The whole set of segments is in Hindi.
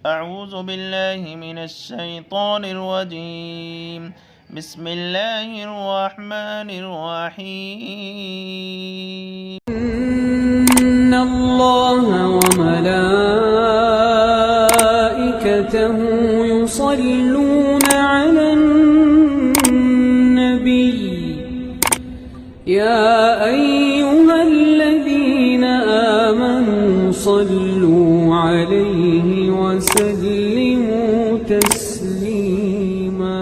अऊज़ु बिल्लाहि मिनश शैतानिर रजीम। बिस्मिल्लाहिर रहमानिर रहीम। इन्नल्लाह व मलाइकतहु युसल्लूना अलन नबी या अय्युहल्लज़ीना आमनू सल्लू अलैहि वसल्लिमू तस्लीमा।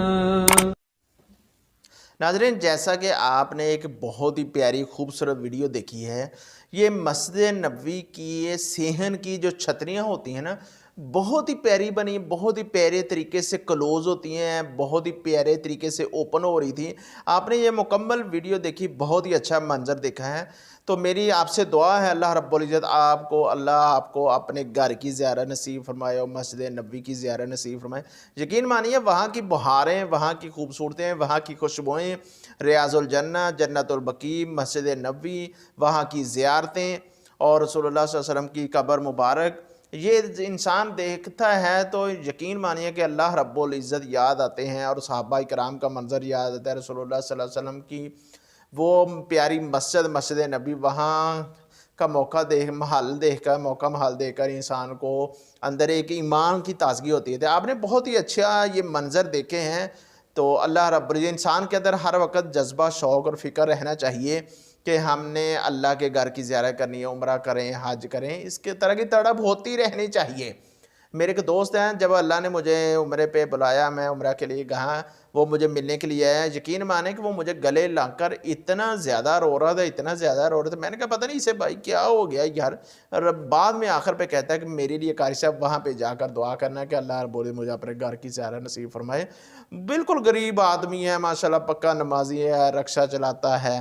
नाज़रीन, जैसा कि आपने एक बहुत ही प्यारी खूबसूरत वीडियो देखी है, ये मस्जिद नबवी की ये सेहन की जो छतरियाँ होती हैं ना, बहुत ही प्यारी बनी, बहुत ही प्यारे तरीके से क्लोज़ होती हैं, बहुत ही प्यारे तरीके से ओपन हो रही थी। आपने ये मुकम्मल वीडियो देखी, बहुत ही अच्छा मंजर देखा है। तो मेरी आपसे दुआ है अल्लाह रब्बुल इज़्ज़त आपको अपने घर की ज़ियारत नसीब फरमाए और मस्जिद नबवी की ज़ियारत नसीब फरमाए। यकीन मानिए वहाँ की बहारें, वहाँ की खूबसूरतें, वहाँ की खुशबुएँ, रियाज़ुल जन्नत, जन्नतुल बकी, मस्जिद नबवी, वहाँ की ज़ियारतें और रसूलुल्लाह सल्लल्लाहु अलैहि वसल्लम की कब्र मुबारक, ये इंसान देखता है तो यकीन मानिए कि अल्लाह रब्बुल इज़्ज़त याद आते हैं और सहाबा किराम का मंज़र याद आता है, रसूलुल्लाह सल्लल्लाहु अलैहि वसल्लम की वो प्यारी मस्जिद नबी, वहाँ का महल देखकर इंसान को अंदर एक ईमान की ताज़गी होती है। तो आपने बहुत ही अच्छा ये मंज़र देखे हैं। तो अल्लाह रब्बुल इज़्ज़त, इंसान के अंदर हर वक़्त जज्बा, शौक़ और फ़िक्र रहना चाहिए कि हमने अल्लाह के घर की ज़ियारत करनी है, उम्रा करें, हज करें, इसके तरह की तड़प होती रहनी चाहिए। मेरे एक दोस्त हैं, जब अल्लाह ने मुझे उम्रे पे बुलाया, मैं उम्रा के लिए गया, वो मुझे मिलने के लिए आया। यकीन माने कि वो मुझे गले लगाकर इतना ज़्यादा रो रहा था, इतना ज़्यादा रो रहा था। मैंने कहा पता नहीं इसे भाई क्या हो गया यार। और बाद में आखिर पे कहता है कि मेरे लिए कारी साहब वहाँ पे जाकर दुआ करना कि अल्लाह बोले मुझे अपने घर की ज़ियारत नसीब फरमाए। बिल्कुल गरीब आदमी है माशाल्लाह, पक्का नमाजी है, रक्षा चलाता है।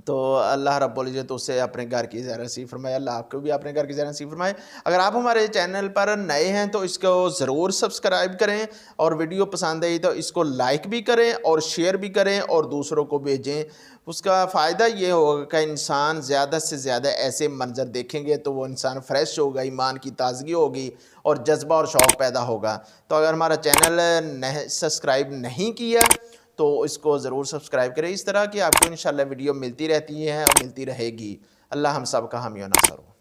तो अल्लाह रब्बुल इज़्ज़त उसे अपने घर की ज़ियारत नसीब फरमाए, अल्लाह आपको भी अपने घर की ज़ियारत नसीब फरमाए। अगर आप हमारे चैनल पर नए हैं तो इसको ज़रूर सब्सक्राइब करें और वीडियो पसंद आई तो इसको लाइक भी करें और शेयर भी करें और दूसरों को भेजें। उसका फ़ायदा ये होगा कि इंसान ज़्यादा से ज़्यादा ऐसे मंज़र देखेंगे तो वो इंसान फ्रेश होगा, ईमान की ताज़गी होगी और जज्बा और शौक़ पैदा होगा। तो अगर हमारा चैनल सब्सक्राइब नहीं किया तो इसको ज़रूर सब्सक्राइब करें। इस तरह की आपको इंशाल्लाह वीडियो मिलती रहती है और मिलती रहेगी। अल्लाह हम सब का हामी और नासर हो।